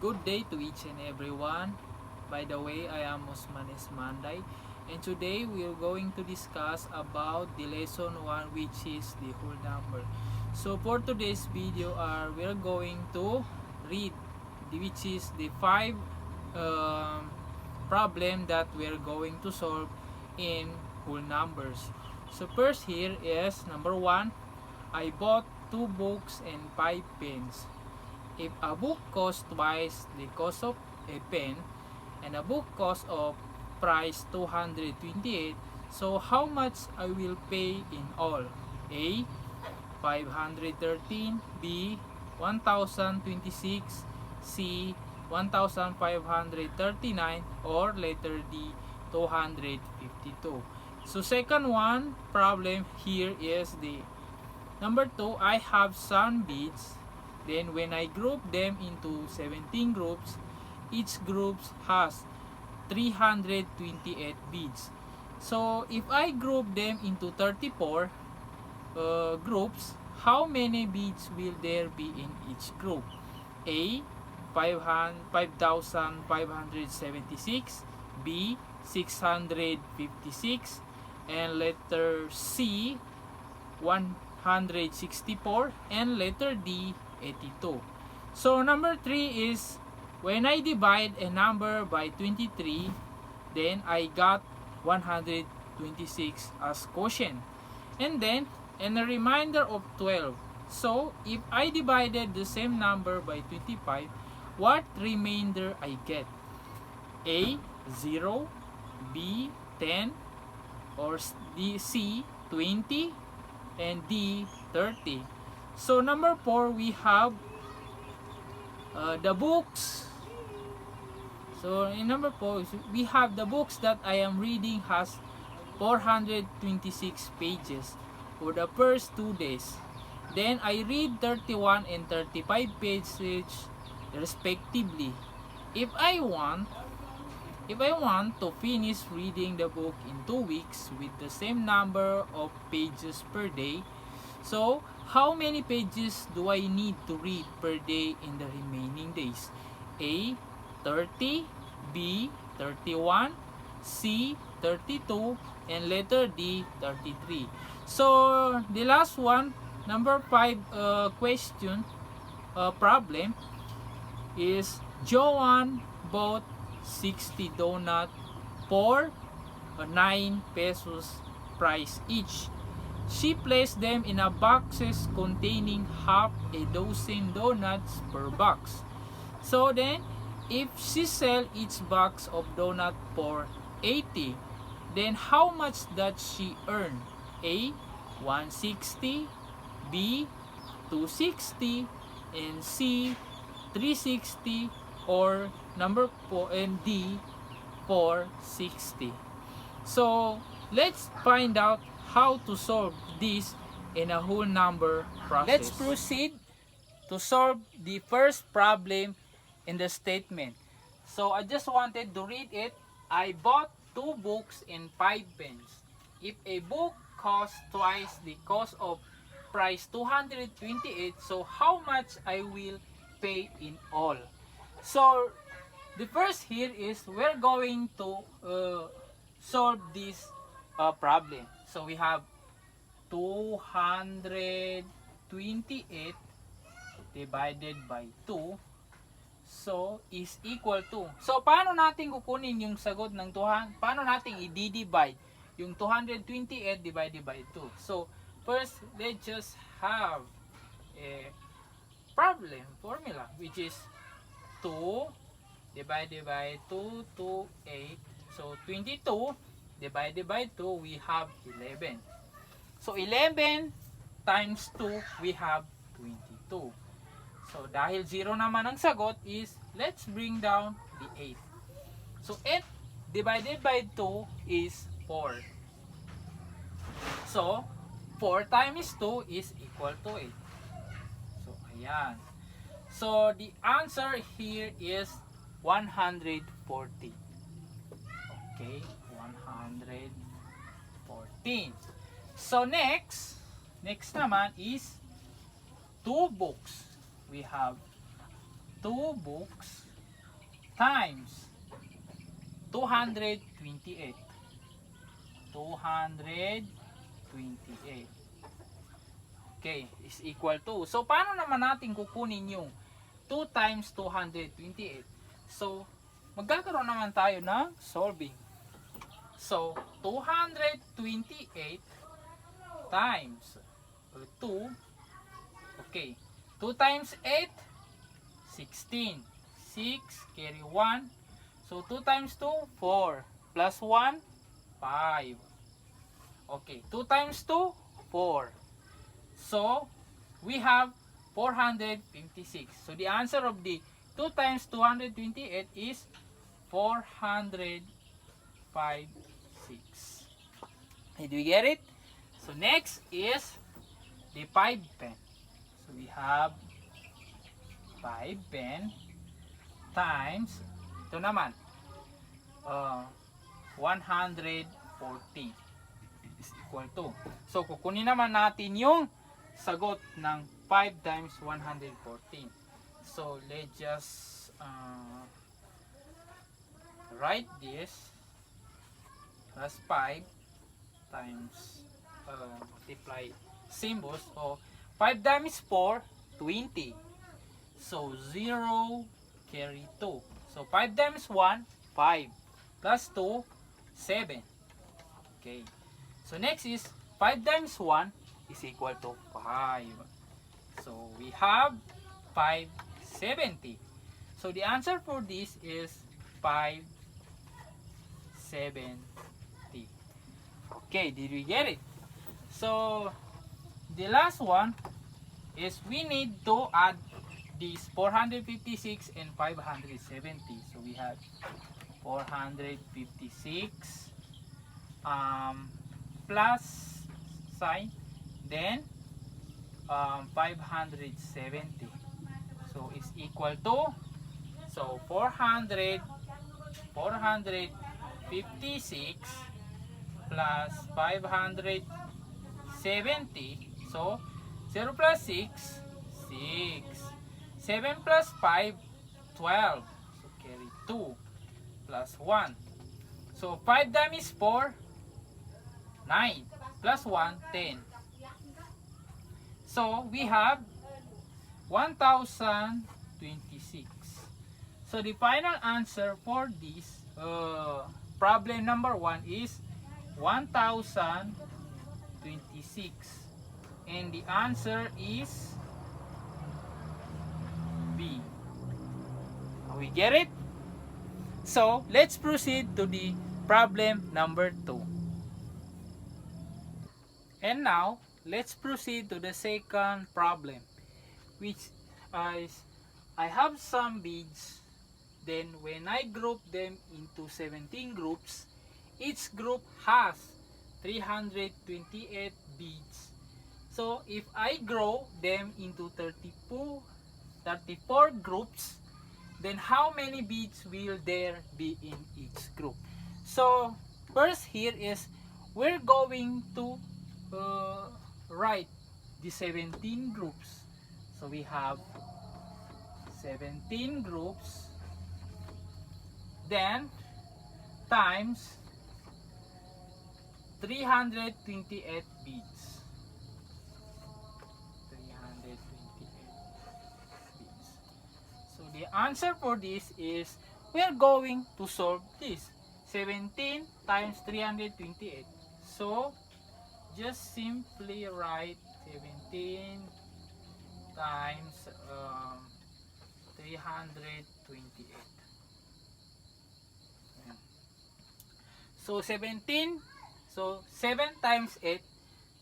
Good day to each and everyone. By the way, I am Osmanes Manday, and today we are going to discuss about the lesson 1, which is the whole number. So for today's video, we are going to read which is the 5 problem that we are going to solve in whole numbers. So first here is number 1. I bought 2 books and 5 pens. If a book costs twice the cost of a pen and a book costs of price 228, so how much I will pay in all? A. 513, B. 1026, C. 1539, or letter D. 252. So second one problem here is the number 2. I have some beads. Then when I group them into 17 groups, each group has 328 beads. So if I group them into 34 groups, how many beads will there be in each group? A. 5,576, B. 656, and letter C. 164, and letter D. 82. So number 3 is when I divide a number by 23, then I got 126 as quotient, and then a remainder of 12. So if I divided the same number by 25, what remainder I get? A. 0, B. 10, or D. C. 20, and D. 30. So number 4, we have the books. So in number 4, we have the books that I am reading has 426 pages for the first 2 days. Then I read 31 and 35 pages respectively. If I want to finish reading the book in 2 weeks with the same number of pages per day, so how many pages do I need to read per day in the remaining days? A. 30, B. 31, C. 32, and letter D. 33. So the last one, number 5 question problem is Joanne bought 60 donuts for 9 pesos price each. She placed them in a boxes containing half a dozen donuts per box. So then, if she sell each box of donut for 80, then how much does she earn? A. 160, B. 260, and C. 360, or number 4 and D. 460. So let's find out how to solve this in a whole number process. Let's proceed to solve the first problem in the statement. So I just wanted to read it. I bought 2 books and 5 pens. If a book costs twice the cost of price 228, so how much I will pay in all? So the first here is we're going to solve this problem. So we have 228 divided by 2, so is equal to. So paano natin kukunin yung sagot ng 200? Paano natin i-divide yung 228 divided by 2? So first, let's just have a problem formula, which is 2 divided by 2 to 8. So 22 divided by 2, we have 11. So 11 times 2, we have 22. So dahil 0 naman ang sagot is, let's bring down the 8. So 8 divided by 2 is 4. So 4 times 2 is equal to 8. So ayan. So the answer here is 140. Okay, 114. So next naman is 2 books. We have 2 books times 228. 228. Okay, is equal to. So, paano naman natin kukunin yung 2 times 228? So, magkakaroon naman tayo ng solving. So, 228 times 2. Okay, 2 times 8, 16. 6, carry 1. So, 2 times 2, 4. Plus 1, 5. Okay, 2 times 2, 4. So, we have 456. So, the answer of the 2 times 228 is 456. Did we get it? So, next is the 5 pen. So, we have 5 pen times, ito naman, 140 is equal to. So, kukunin naman natin yung sagot ng 5 times 114. So, let's just write this as 5 times multiply symbols. So, 5 times 4, 20. So, 0, carry 2. So, 5 times 1, 5. Plus 2, 7. Okay. So, next is 5 times 1 is equal to 5. So, we have 570. So, the answer for this is 570. Okay, did we get it? So, the last one is we need to add these 456 and 570. So, we have 456 plus sign, then 570. So, is equal to, so 456 plus 570. So, 0 plus 6, 6. 7 plus 5, 12. So, carry 2 plus 1. So, 5 times 4, 9. Plus 1, 10. So, we have 1026. So, the final answer for this problem number 1 is 1026. And the answer is B. We get it? So, let's proceed to the problem number 2. And now, let's proceed to the second problem, which is, I have some beads, then when I group them into 17 groups, each group has 328 beads. So, if I grow them into 34 groups, then how many beads will there be in each group? So, first here is, we're going to write the 17 groups. So, we have 17 groups, then times 328 beads. 328 beads. So, the answer for this is, we are going to solve this. 17 times 328. So, just simply write 17 times 328. So, 17. So, 7 times 8.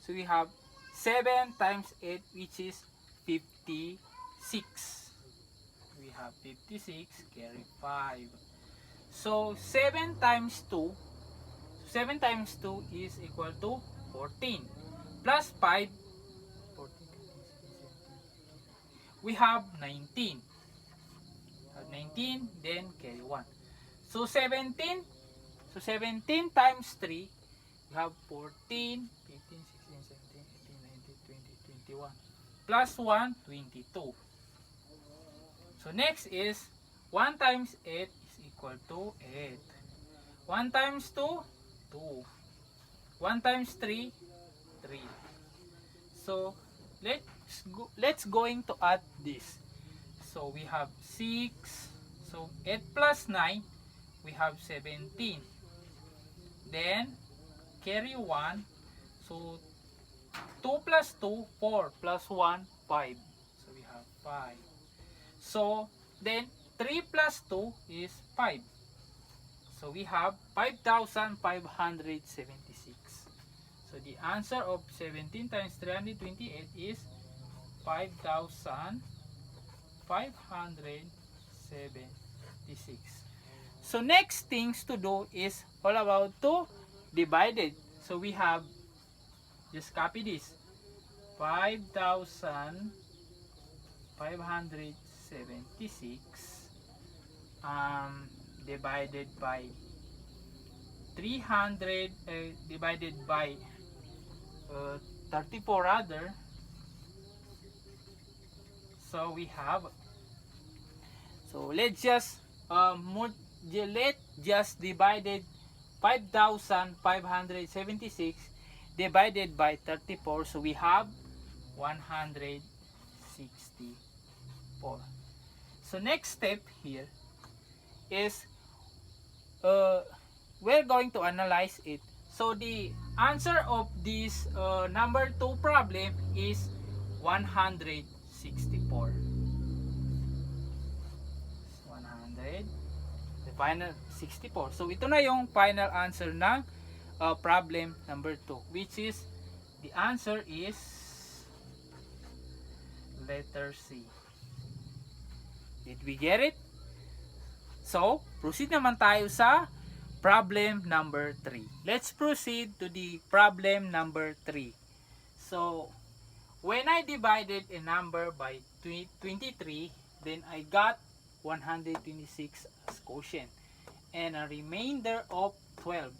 So, we have 7 times 8, which is 56. We have 56, carry 5. So, 7 times 2. 7 times 2 is equal to 14. Plus 5, 14. We have 19. 19, then carry 1. So, 17. So, 17 times 3, we have 14, 15, 16, 17, 18, 19, 20, 21. Plus 1, 22. So, next is 1 times 8 is equal to 8. 1 times 2, 2. 1 times 3, 3. So let's going to add this. So we have 6. So 8 plus 9, we have 17. Then carry 1. So 2 plus 2, 4 plus 1, 5. So we have 5. So then 3 plus 2 is 5. So we have 5,576. So the answer of 17 times 328 is 5,576. So next things to do is all about to divide it. So we have, just copy this, 5,576 divided by 300 divided by 34 rather. So we have, so let's just divided 5,576 divided by 34. So we have 164. So next step here is we're going to analyze it. So the answer of this number 2 problem is 164. 100, the final 64. So ito na yung final answer ng problem number 2, which is the answer is letter C. Did we get it? So proceed naman tayo sa problem number 3. Let's proceed to the problem number 3. So when I divided a number by 23, then I got 126 as quotient and a remainder of 12.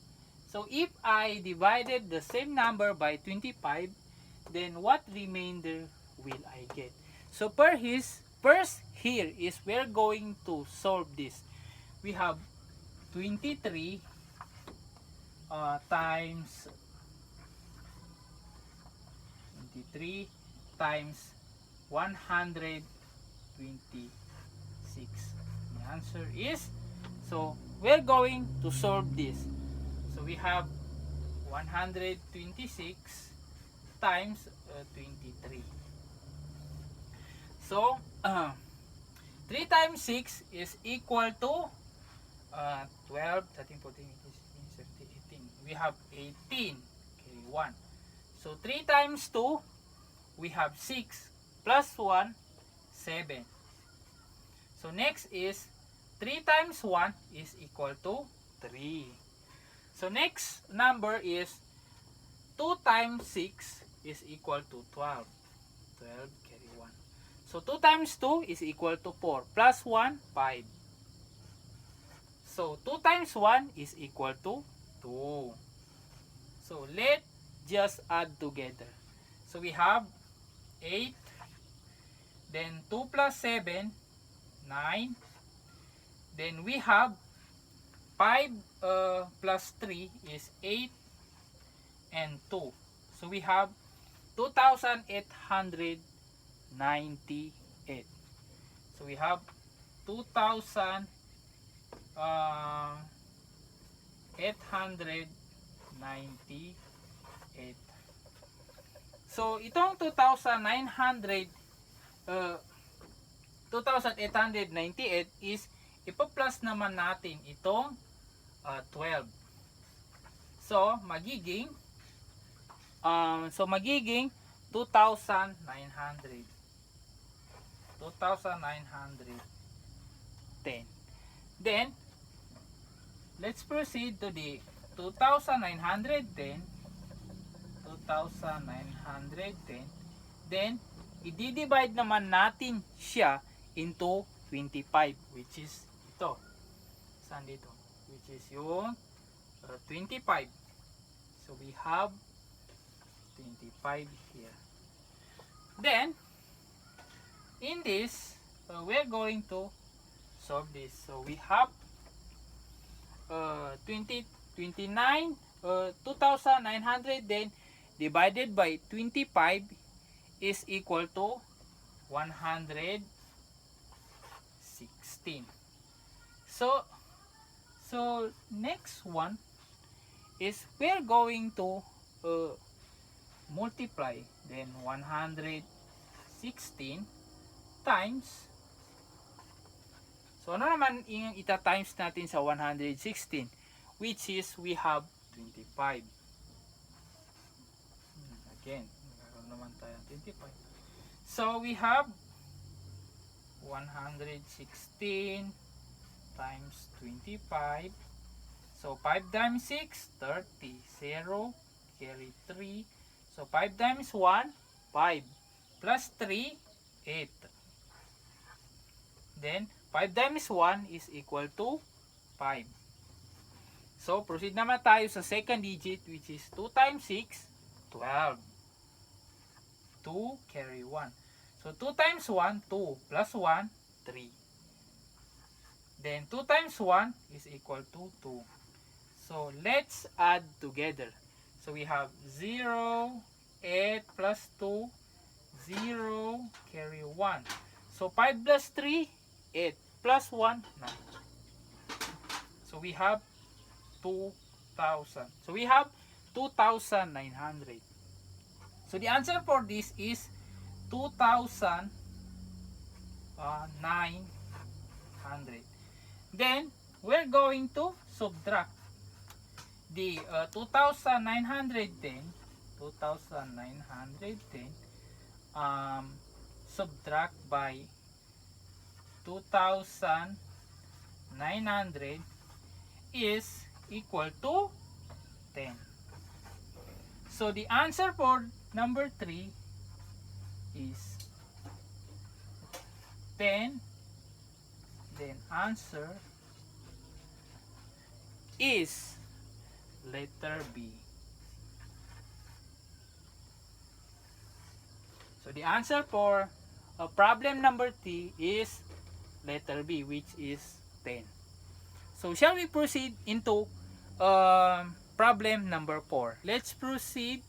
So if I divided the same number by 25, then what remainder will I get? So first here is we're going to solve this. We have 23 times 126. The answer is, so we're going to solve this. So we have 126 times 23. So 3 times 6 is equal to 12, 13, 14, 15, 16, 17, 18. We have 18. Okay, 1. So 3 times 2, we have 6 plus 1, 7. So next is 3 times 1 is equal to 3. So next number is 2 times 6 is equal to 12. 12 carry 1. So 2 times 2 is equal to 4 plus 1, 5. So 2 times 1 is equal to 2. So let's just add together. So we have 8, then 2 plus 7, 9, then we have 5 plus 3 is 8 and 2. So we have 2,898. So we have 2,898. So itong 2,898 is ipa-plus naman natin itong 12. So magiging 2,900. 2,910. Then let's proceed to the 2,910. 2,910. Then i-divide naman natin siya into 25, which is ito. Saan dito? Which is yung 25. So we have 25 here. Then in this we're going to solve this. So we have 2,900 then divided by 25 is equal to 116. So next one is we're going to multiply then 116 times, so ano naman yung ita-times natin sa 116, which is we have 25. Again, meron naman tayo 25. So we have 116 times 25. So 5 times 6, 30. 0, carry 3. So 5 times 1, 5. Plus 3, 8. Then 5 times 1 is equal to 5. So proceed naman tayo sa second digit, which is 2 times 6, 12. 2 carry 1. So 2 times 1, 2. Plus 1, 3. Then 2 times 1 is equal to 2. So let's add together. So we have 0, 8 plus 2, 0, carry 1. So 5 plus 3, 8 plus 1, 9. So we have 2,000. So we have 2,900. So the answer for this is 2,900. Then we're going to subtract the 2,910 subtract by 2,900 is equal to 10. So the answer for number 3 is 10. Then answer is letter B. So the answer for problem number 3 is letter B, which is 10. So shall we proceed into problem number 4? Let's proceed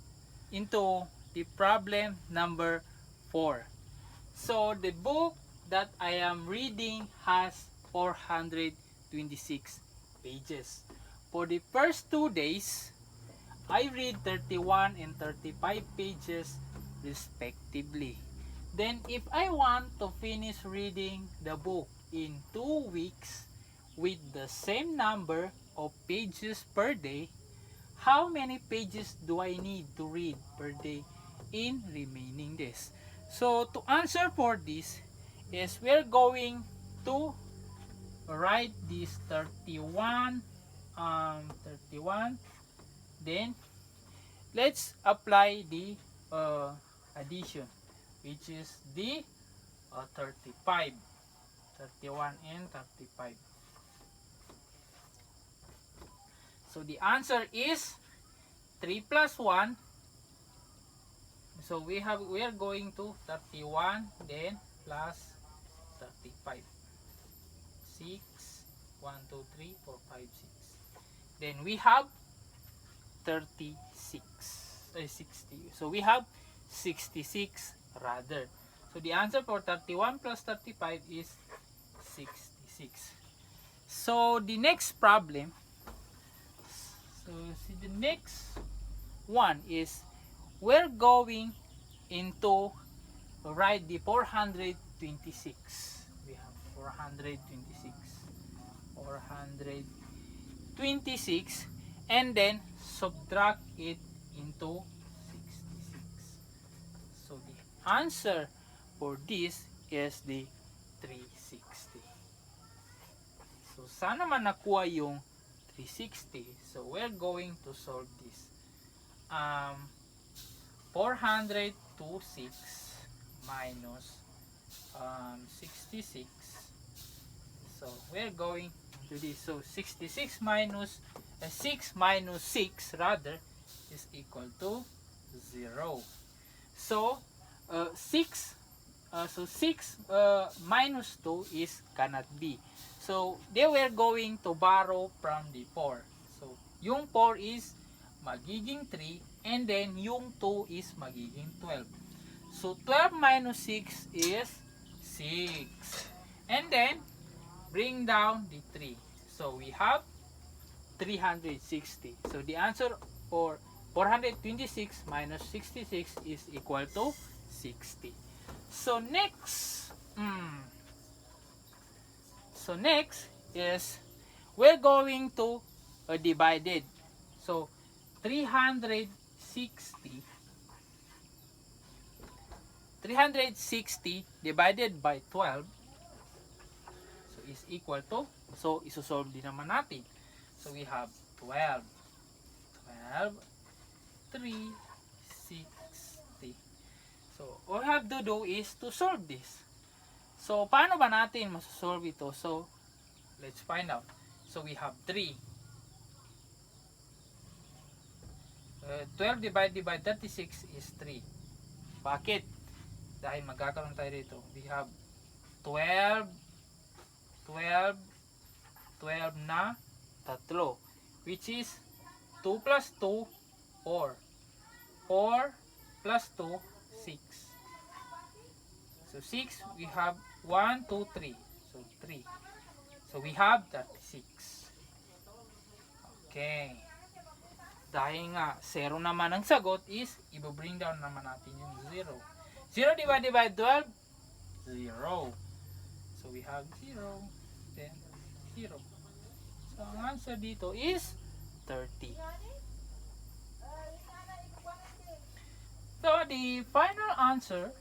into the problem number 4. So the book that I am reading has 426 pages. For the first 2 days, I read 31 and 35 pages respectively. Then if I want to finish reading the book in 2 weeks with the same number of pages per day, how many pages do I need to read per day in remaining days? So to answer for this is we're going to write this 31, then let's apply the addition, which is the 35, 31 and 35. So the answer is 3 plus 1. So we are going to 31 then plus 35. 6, 1, 2, 3, 4, 5, 6. Then we have 36, 60. So we have 66 rather. So the answer for 31 plus 35 is 66. So the next problem, the next one is we're going into write the 426. We have 426 and then subtract it into 66. So the answer for this is the 360. So sana man nakuha yung 360. So we're going to solve this. 426 minus 66. So we're going to this. So 66 minus 6 minus 6 rather is equal to 0. So 6 So 6 minus 2 is cannot be. So they were going to borrow from the 4. So yung 4 is magiging 3 and then yung 2 is magiging 12. So 12 minus 6 is 6. And then bring down the 3. So we have 360. So the answer for 426 minus 66 is equal to 60. So next, is we're going to divide it. So 360 divided by 12, so is equal to, so isosolve din naman natin. So we have 12, 360. So all we have to do is to solve this. So paano ba natin masosolve ito? So let's find out. So we have 3. 12 divided by 36 is 3. Bakit? Dahil magkakaroon tayo dito. We have 12 na tatlo, which is 2 plus 2, 4. 4 plus 2, 6. So 6, we have 1, 2, 3. So 3. So we have 36. Okay. Dahil nga 0 naman ang sagot is i-bring down naman natin yung 0. 0 divided by 12, 0. So we have 0, then 0. So ang answer dito is 30. So the final answer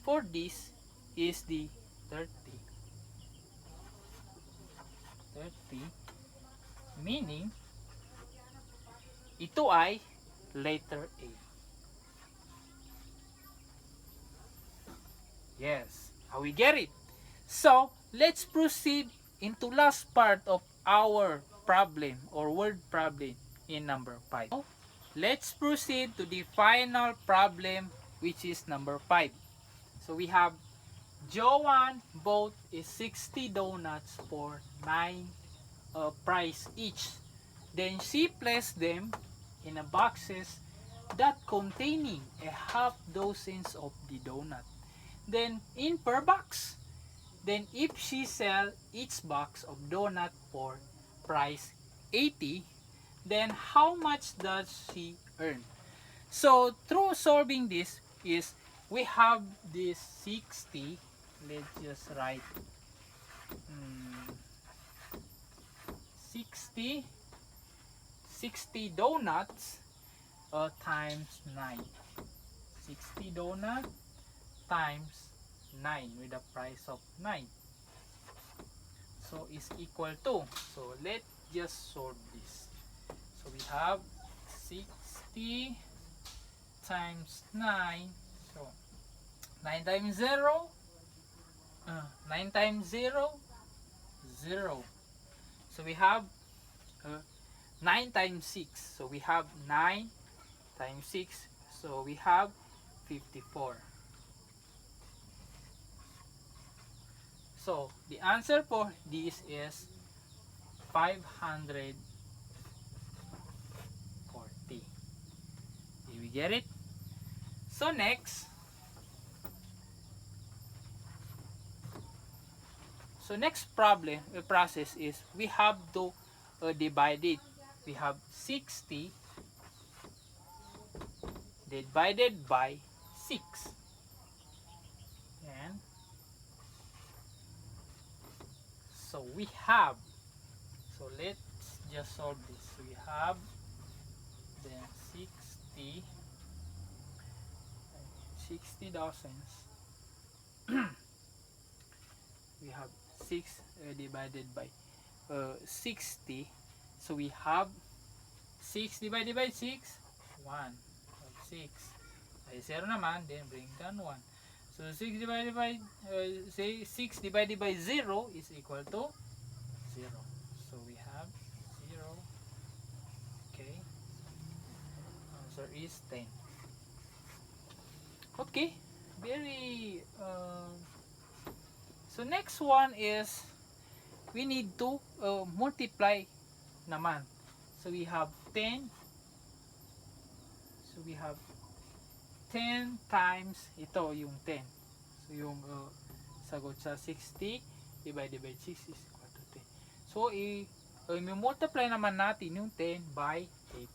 for this is the 30. 30, meaning ito ay letter A. Yes, how we get it? So let's proceed into last part of our problem or word problem in number 5. Let's proceed to the final problem, which is number 5. So we have Joanne bought is 60 donuts for 9 price each. Then she placed them in a boxes that containing a half dozens of the donut. Then in per box. Then if she sell each box of donut for price 80, then how much does she earn? So through solving this is we have this 60. Let's just write 60 donuts times 9. 60 donut times 9 with a price of 9. So is equal to, so let's just solve this. So we have 60 times 9. So 9 times 0, 9 times 0, 0. So we have 9 times 6. So we have 9 times 6. So we have 54. So the answer for this is 540. Did we get it? So next, problem process is we have to divide it. We have 60 divided by 6. And so we have, so let's just solve this. We have then 60 dozens. We have 6 divided by 60. So we have 6 divided by 6, 1. 6. Ay 0 naman, then bring down 1. So 6 divided by 6 divided by 0 is equal to 0. So we have 0. Okay. Answer is 10. Okay. Very So next one is we need to multiply naman. So we have 10. So we have 10 times ito yung 10. So yung sagot sa 60 divided by 6 is equal to 10. So i-multiply naman natin yung 10 by 80.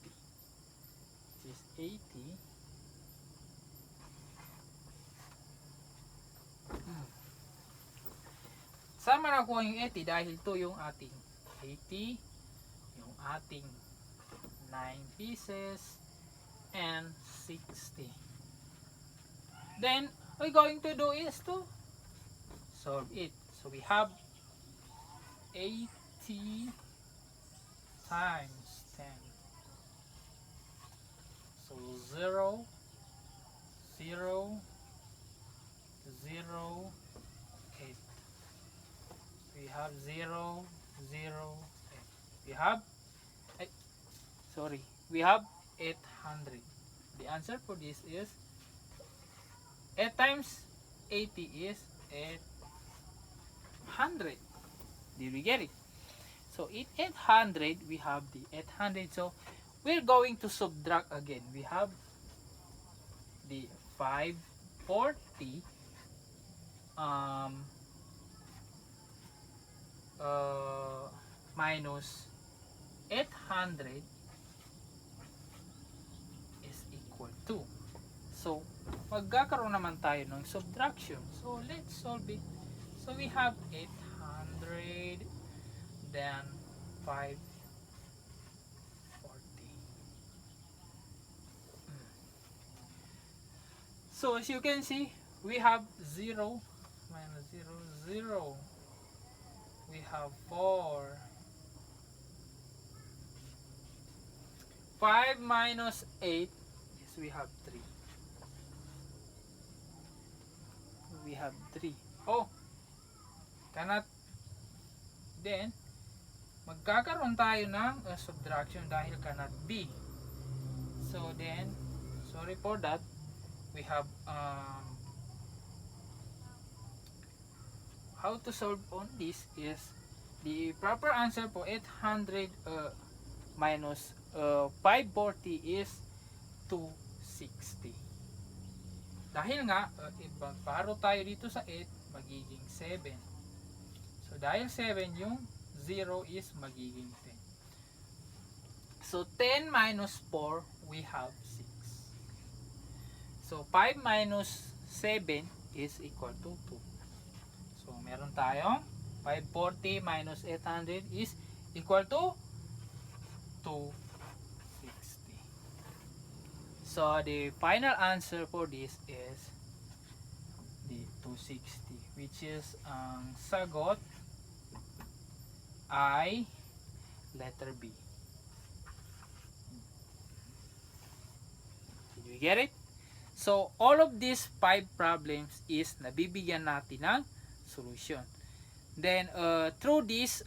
Which is 80. Sama na ko yung 80 dahil to yung ating 80, yung ating 9 pieces, and 60. Then, what we're going to do is to solve it. So, we have 80 times 10. So, 0, 0, 0, 8. We have 0, 0, 8. We have, we have 800. The answer for this is 8 times 80 is 800. Did we get it? So in 800 we have the 800. So we're going to subtract again. We have the 540 minus 800 is equal to. So, magkakaroon naman tayo ng subtraction. So, let's solve it. So, we have 800 then 540. So, as you can see, we have 0 minus 0, 0. We have 4. 5 minus 8 is we have 3. We have 3. Oh, cannot. Then, magkakaroon tayo ng subtraction dahil cannot be. So then, sorry for that. We have how to solve on this is the proper answer for 800 minus 540 is 260. Dahil nga ipaparo tayo dito sa 8 magiging 7. So dahil 7 yung 0 is magiging 10. So 10 minus 4 we have 6. So 5 minus 7 is equal to 2. So meron tayong 540 minus 800 is equal to 260. So the final answer for this is the 260, which is ang sagot ay letter B. Did you get it? So all of these 5 problems is nabibigyan natin ng solution. Then through this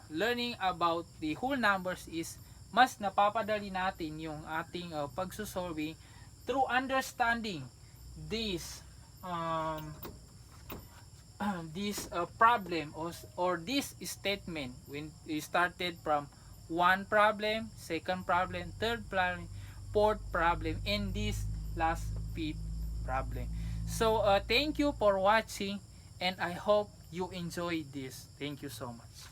learning about the whole numbers is mas napapadali natin yung ating pagsusolving through understanding this this problem or this statement when we started from one problem, second problem, third problem, fourth problem, and this last 5th problem. So thank you for watching, and I hope you enjoy this. Thank you so much.